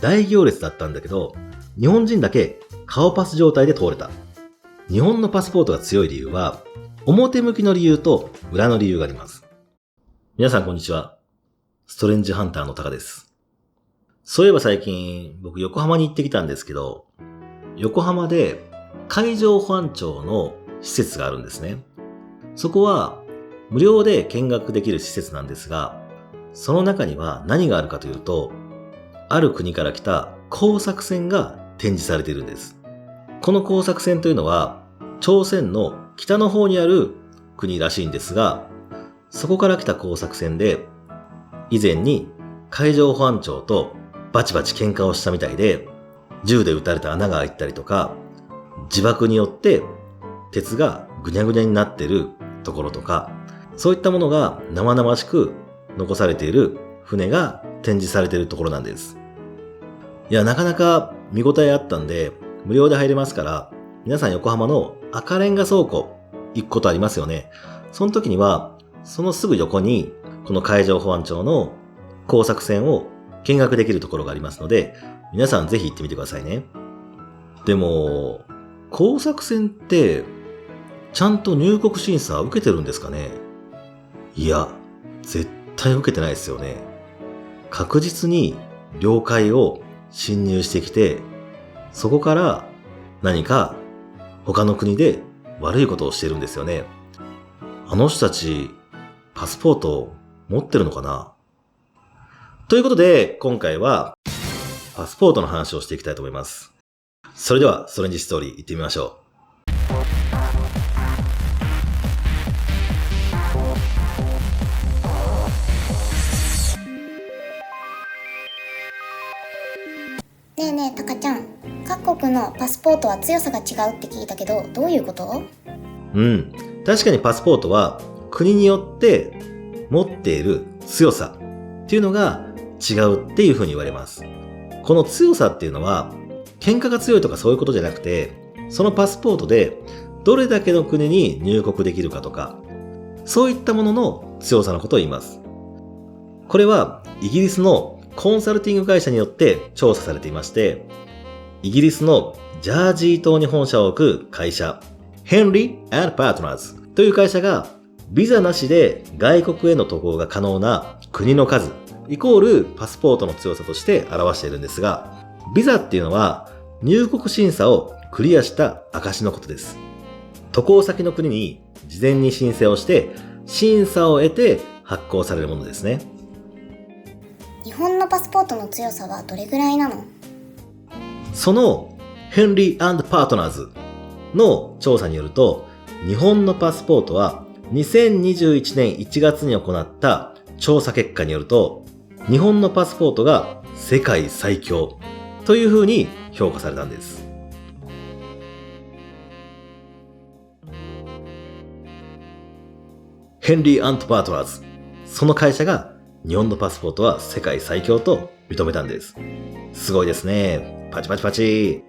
大行列だったんだけど、日本人だけ顔パス状態で通れた。日本のパスポートが強い理由は、表向きの理由と裏の理由があります。皆さんこんにちは。ストレンジハンターのタカです。そういえば最近、僕横浜に行ってきたんですけど、横浜で海上保安庁の施設があるんですね。そこは無料で見学できる施設なんですが、その中には何があるかというと、ある国から来た工作船が展示されているんです。この工作船というのは、朝鮮の北の方にある国らしいんですが、そこから来た工作船で、以前に海上保安庁とバチバチ喧嘩をしたみたいで、銃で撃たれた穴が開いたりとか、自爆によって鉄がぐにゃぐにゃになっているところとか、そういったものが生々しく残されている船が展示されているところなんです。いや、なかなか見応えあったんで、無料で入れますから、皆さん横浜の赤レンガ倉庫行くことありますよね。その時には、そのすぐ横に、この海上保安庁の工作船を見学できるところがありますので、皆さんぜひ行ってみてくださいね。でも、工作船って、ちゃんと入国審査受けてるんですかね？いや、絶対受けてないですよね。確実に領海を侵入してきて、そこから何か他の国で悪いことをしてるんですよね。あの人たち、パスポート持ってるのかな？ということで、今回はパスポートの話をしていきたいと思います。それでは、ストレンジストーリー行ってみましょねえねえ、タカちゃん。各国のパスポートは強さが違うって聞いたけど、どういうこと？確かにパスポートは国によって持っている強さっていうのが違うっていうふうに言われます。この強さっていうのは喧嘩が強いとかそういうことじゃなくて、そのパスポートでどれだけの国に入国できるかとか、そういったものの強さのことを言います。これはイギリスのコンサルティング会社によって調査されていまして、イギリスのジャージー島に本社を置く会社、ヘンリー&パートナーズという会社が、ビザなしで外国への渡航が可能な国の数、イコールパスポートの強さとして表しているんですが、ビザっていうのは入国審査をクリアした証のことです。渡航先の国に事前に申請をして、審査を得て発行されるものですね。日本のパスポートの強さはどれぐらいなの？そのヘンリー&パートナーズの調査によると、日本のパスポートは2021年1月に行った調査結果によると、日本のパスポートが世界最強というふうに評価されたんです。ヘンリー&パートナーズ、その会社が日本のパスポートは世界最強と認めたんです。すごいですね。パチパチパチ。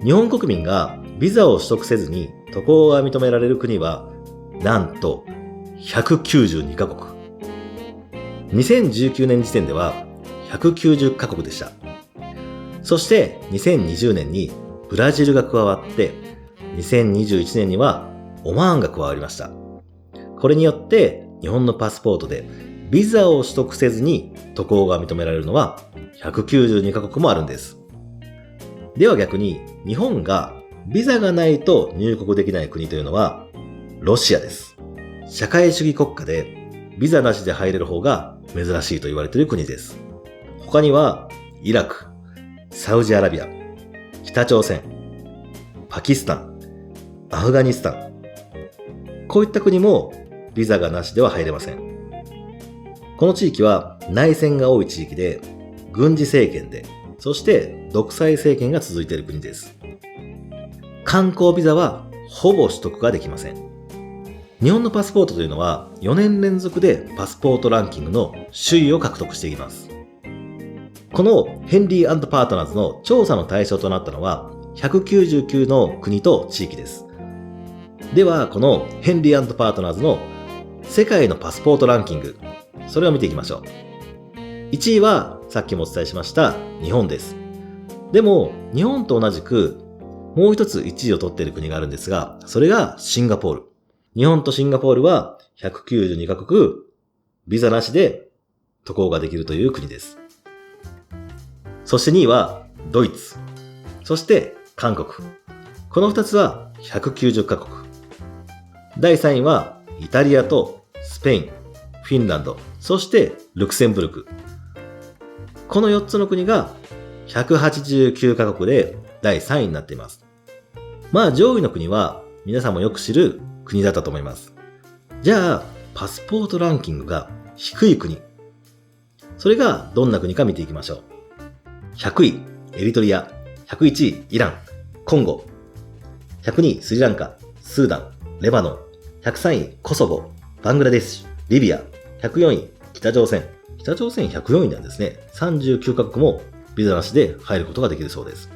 日本国民がビザを取得せずに渡航が認められる国は、なんと192カ国。2019年時点では190カ国でした。そして2020年にブラジルが加わって、2021年にはオマーンが加わりました。これによって日本のパスポートでビザを取得せずに渡航が認められるのは192カ国もあるんです。では逆に日本がビザがないと入国できない国というのはロシアです。社会主義国家でビザなしで入れる方が珍しいと言われている国です。他にはイラク、サウジアラビア、北朝鮮、パキスタン、アフガニスタン、こういった国もビザがなしでは入れません。この地域は内戦が多い地域で、軍事政権で、そして独裁政権が続いている国です。観光ビザはほぼ取得ができません。日本のパスポートというのは4年連続でパスポートランキングの首位を獲得しています。このヘンリー&パートナーズの調査の対象となったのは199の国と地域です。では、このヘンリー&パートナーズの世界のパスポートランキング、それを見ていきましょう。1位はさっきもお伝えしました日本です。でも、日本と同じく、もう一つ1位を取っている国があるんですが、それがシンガポール。日本とシンガポールは192カ国、ビザなしで渡航ができるという国です。そして2位はドイツ。そして韓国。この2つは190カ国。第3位はイタリアとスペイン、フィンランド、そしてルクセンブルク。この4つの国が189カ国で第3位になっています。まあ上位の国は皆さんもよく知る国だったと思います。じゃあ、パスポートランキングが低い国。それがどんな国か見ていきましょう。100位、エリトリア。101位、イラン、コンゴ。102位、スリランカ、スーダン、レバノン。103位、コソボ、バングラデシュ、リビア。104位、北朝鮮。北朝鮮104位なんですね。39カ国もビザなしで入ることができるそうです。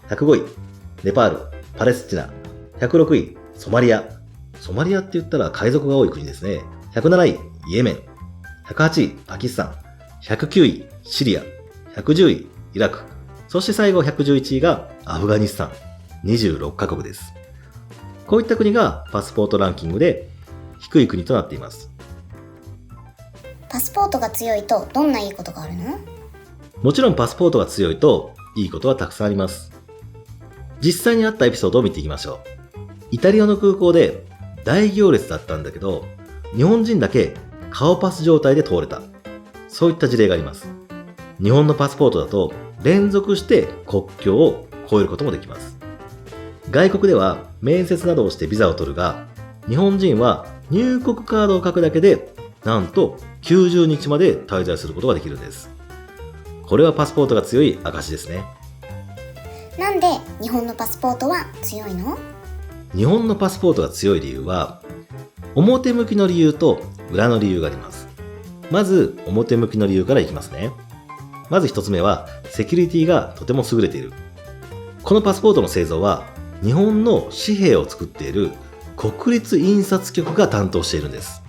105位、ネパール、パレスチナ。106位、ソマリア。ソマリアって言ったら海賊が多い国ですね。107位、イエメン。108位、パキスタン。109位、シリア。110位、イラク。そして最後111位がアフガニスタン。26カ国です。こういった国がパスポートランキングで低い国となっています。パスポートが強いとどんないいことがあるの？もちろんパスポートが強いといいことはたくさんあります。実際にあったエピソードを見ていきましょう。イタリアの空港で大行列だったんだけど、日本人だけ顔パス状態で通れた。そういった事例があります。日本のパスポートだと連続して国境を越えることもできます。外国では面接などをしてビザを取るが、日本人は入国カードを書くだけでなんと90日まで滞在することができるんです。これはパスポートが強い証ですね。なんで日本のパスポートは強いの？日本のパスポートが強い理由は、表向きの理由と裏の理由があります。まず表向きの理由からいきますね。まず一つ目は、セキュリティがとても優れている。このパスポートの製造は、日本の紙幣を作っている国立印刷局が担当しているんです。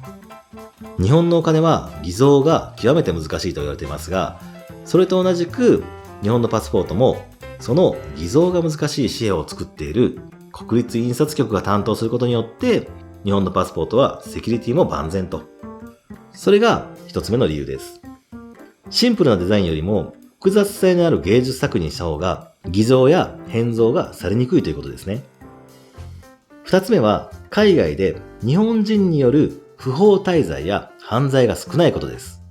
日本のお金は偽造が極めて難しいと言われていますが、それと同じく日本のパスポートも、その偽造が難しい紙幣を作っている国立印刷局が担当することによって、日本のパスポートはセキュリティも万全と。それが一つ目の理由です。シンプルなデザインよりも複雑性のある芸術作品にした方が偽造や変造がされにくいということですね。二つ目は海外で日本人による不法滞在や犯罪が少ないことです。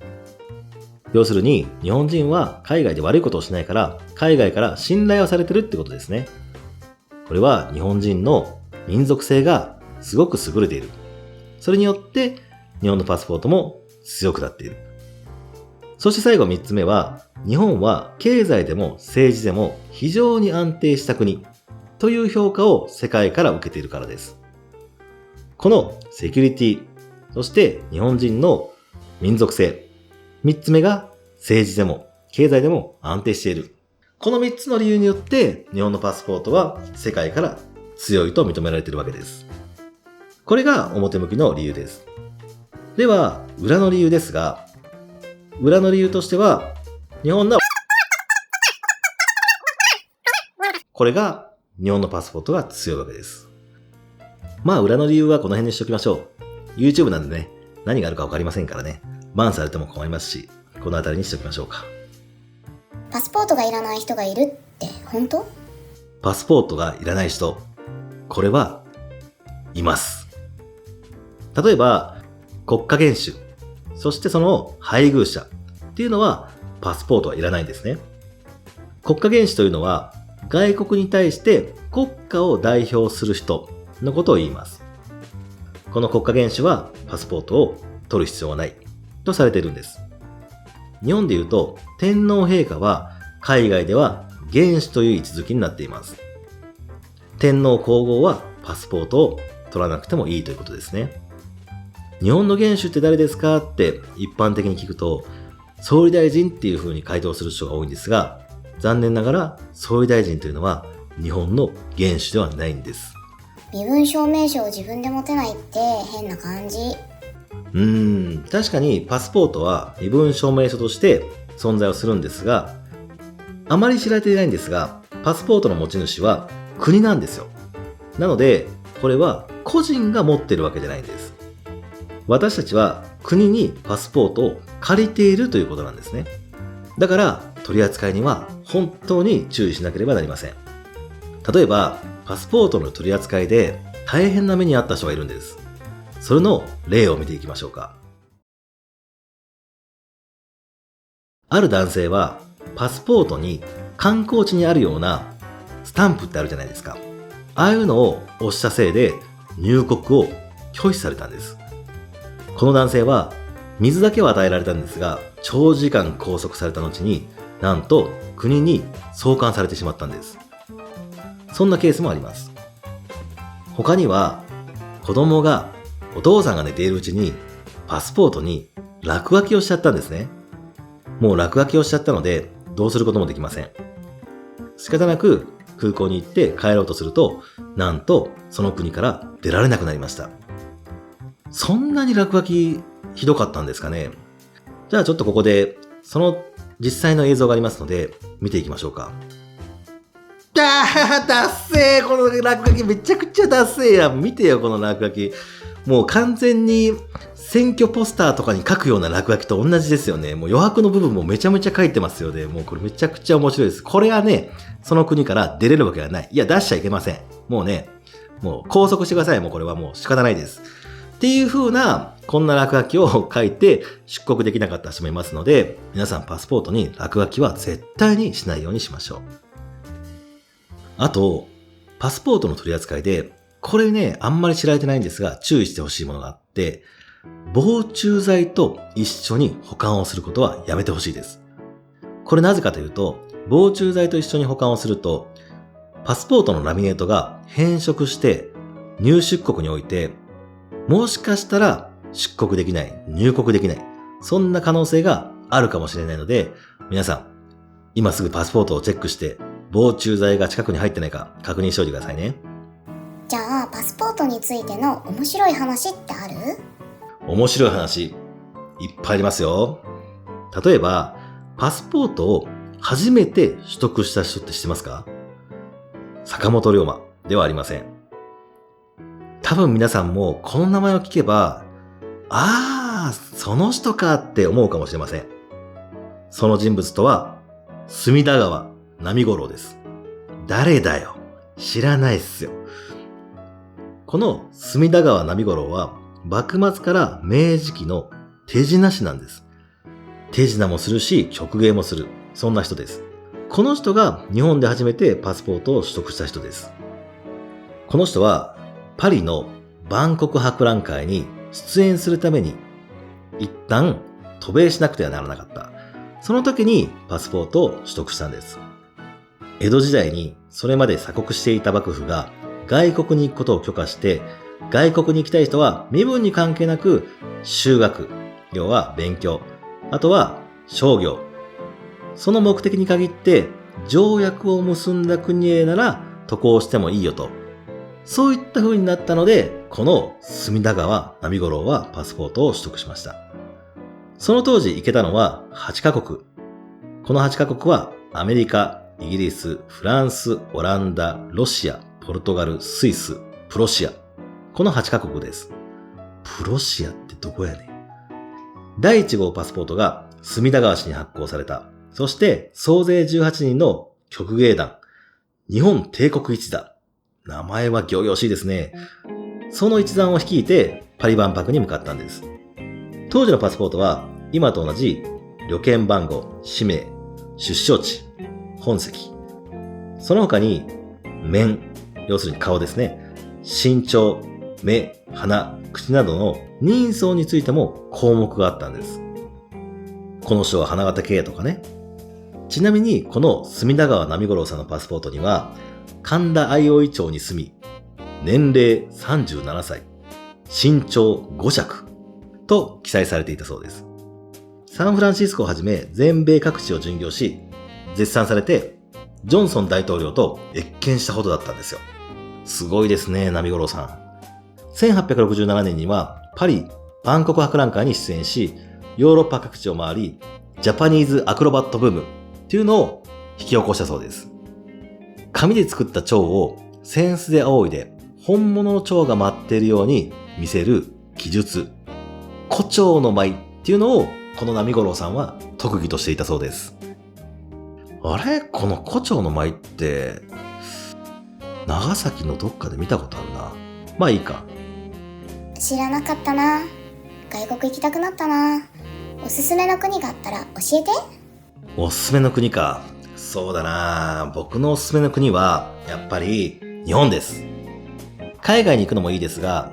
要するに日本人は海外で悪いことをしないから海外から信頼をされてるってことですね。これは日本人の民族性がすごく優れている。それによって日本のパスポートも強くなっている。そして最後3つ目は、日本は経済でも政治でも非常に安定した国という評価を世界から受けているからです。このセキュリティ、そして日本人の民族性、3つ目が政治でも経済でも安定している。この3つの理由によって日本のパスポートは世界から強いと認められているわけです。これが表向きの理由です。では、裏の理由ですが、裏の理由としては、日本のこれが日本のパスポートが強いわけです。まあ裏の理由はこの辺にしておきましょう。YouTube なんでね、何があるかわかりませんからね。バンされても困りますし、この辺りにしておきましょうか。パスポートがいらない人がいるって本当？パスポートがいらない人、これはいます。例えば、国家元首、そしてその配偶者っていうのはパスポートはいらないんですね。国家元首というのは外国に対して国家を代表する人のことを言います。この国家元首はパスポートを取る必要はないとされているんです。日本でいうと天皇陛下は海外では元首という位置づけになっています。天皇皇后はパスポートを取らなくてもいいということですね。日本の元首って誰ですかって一般的に聞くと、総理大臣っていう風に回答する人が多いんですが、残念ながら総理大臣というのは日本の元首ではないんです。身分証明書を自分で持てないって変な感じ。確かにパスポートは身分証明書として存在をするんですが、あまり知られていないんですが、パスポートの持ち主は国なんですよ。なので、これは個人が持ってるわけじゃないんです。私たちは国にパスポートを借りているということなんですね。だから、取り扱いには本当に注意しなければなりません。例えば、パスポートの取り扱いで大変な目に遭った人がいるんです。それの例を見ていきましょうか。ある男性はパスポートに観光地にあるようなスタンプってあるじゃないですか。ああいうのを押したせいで入国を拒否されたんです。この男性は水だけは与えられたんですが、長時間拘束された後になんと国に送還されてしまったんです。そんなケースもあります。他には子供がお父さんが寝ているうちにパスポートに落書きをしちゃったんですね。もう落書きをしちゃったのでどうすることもできません。仕方なく空港に行って帰ろうとすると、なんとその国から出られなくなりました。そんなに落書きひどかったんですかね。じゃあちょっとここでその実際の映像がありますので見ていきましょうか。ダッセー、この落書きめちゃくちゃダッセーや。見てよこの落書き。もう完全に選挙ポスターとかに書くような落書きと同じですよね。もう余白の部分もめちゃめちゃ書いてますよね。もうこれめちゃくちゃ面白いです。これはね、その国から出れるわけがない。いや、出しちゃいけません。もうね、もう拘束してください。もうこれはもう仕方ないです。っていう風な、こんな落書きを書いて出国できなかった人もいますので、皆さんパスポートに落書きは絶対にしないようにしましょう。あと、パスポートの取り扱いで、これね、あんまり知られてないんですが、注意してほしいものがあって、防虫剤と一緒に保管をすることはやめてほしいです。これなぜかというと、防虫剤と一緒に保管をすると、パスポートのラミネートが変色して入出国において、もしかしたら出国できない、入国できない、そんな可能性があるかもしれないので、皆さん、今すぐパスポートをチェックして、防虫剤が近くに入ってないか確認しておいてくださいね。じゃあパスポートについての面白い話ってある？面白い話、いっぱいありますよ。例えば、パスポートを初めて取得した人って知ってますか？坂本龍馬ではありません。多分皆さんもこの名前を聞けば、その人かって思うかもしれません。その人物とは、隅田川波五郎です。誰だよ。知らないっすよ。この隅田川波五郎は幕末から明治期の手品師なんです。手品もするし曲芸もする。そんな人です。この人が日本で初めてパスポートを取得した人です。この人はパリの万国博覧会に出演するために一旦渡米しなくてはならなかった。その時にパスポートを取得したんです。江戸時代にそれまで鎖国していた幕府が外国に行くことを許可して、外国に行きたい人は身分に関係なく修学、要は勉強、あとは商業、その目的に限って条約を結んだ国へなら渡航してもいいよと。そういった風になったので、この隅田川波五郎はパスポートを取得しました。その当時行けたのは8カ国。この8カ国はアメリカ、イギリス、フランス、オランダ、ロシア、ポルトガル、スイス、プロシア。この8カ国です。プロシアってどこやねん。第1号パスポートが隅田川市に発行された。そして総勢18人の曲芸団、日本帝国一座。名前は仰々しいですね。その一団を率いてパリ万博に向かったんです。当時のパスポートは今と同じ旅券番号、氏名、出生地、本籍。その他に面、要するに顔ですね。身長、目、鼻、口などの人相についても項目があったんです。この人は花形系とかね。ちなみにこの隅田川波五郎さんのパスポートには神田相生町に住み、年齢37歳、身長5尺と記載されていたそうです。サンフランシスコをはじめ全米各地を巡業し、絶賛されてジョンソン大統領と謁見したほどだったんですよ。すごいですね、波五郎さん。1867年にはパリ万国博覧会に出演し、ヨーロッパ各地を回り、ジャパニーズアクロバットブームっていうのを引き起こしたそうです。紙で作った蝶を扇子で仰いで本物の蝶が舞っているように見せる技術、胡蝶の舞っていうのをこの波五郎さんは特技としていたそうです。あれ？この胡蝶の舞って、長崎のどっかで見たことあるな。まあいいか。知らなかったな。外国行きたくなったな。おすすめの国があったら教えて。おすすめの国か。そうだな。僕のおすすめの国は、やっぱり日本です。海外に行くのもいいですが、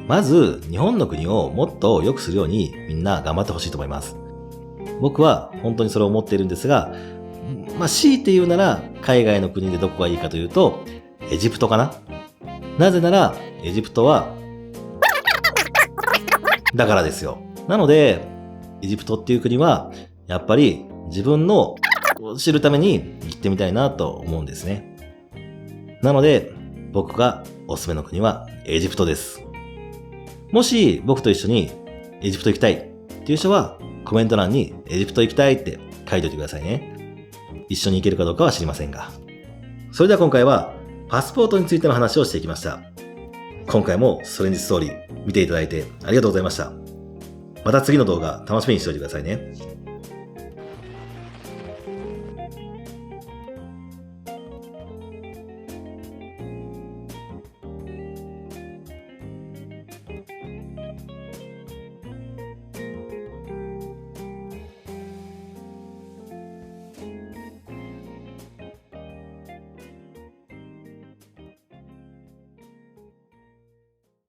まず日本の国をもっと良くするようにみんな頑張ってほしいと思います。僕は本当にそれを思っているんですが、強いて言うなら海外の国でどこがいいかというと、エジプトかな。なぜならエジプトはだからですよ。なのでエジプトっていう国はやっぱり自分の知るために行ってみたいなと思うんですね。なので僕がおすすめの国はエジプトです。もし僕と一緒にエジプト行きたいっていう人はコメント欄にエジプト行きたいって書いておいてくださいね。一緒に行けるかどうかは知りませんが。それでは今回はパスポートについての話をしていきました。今回もストレンジストーリー見ていただいてありがとうございました。また次の動画楽しみにしておいてくださいね。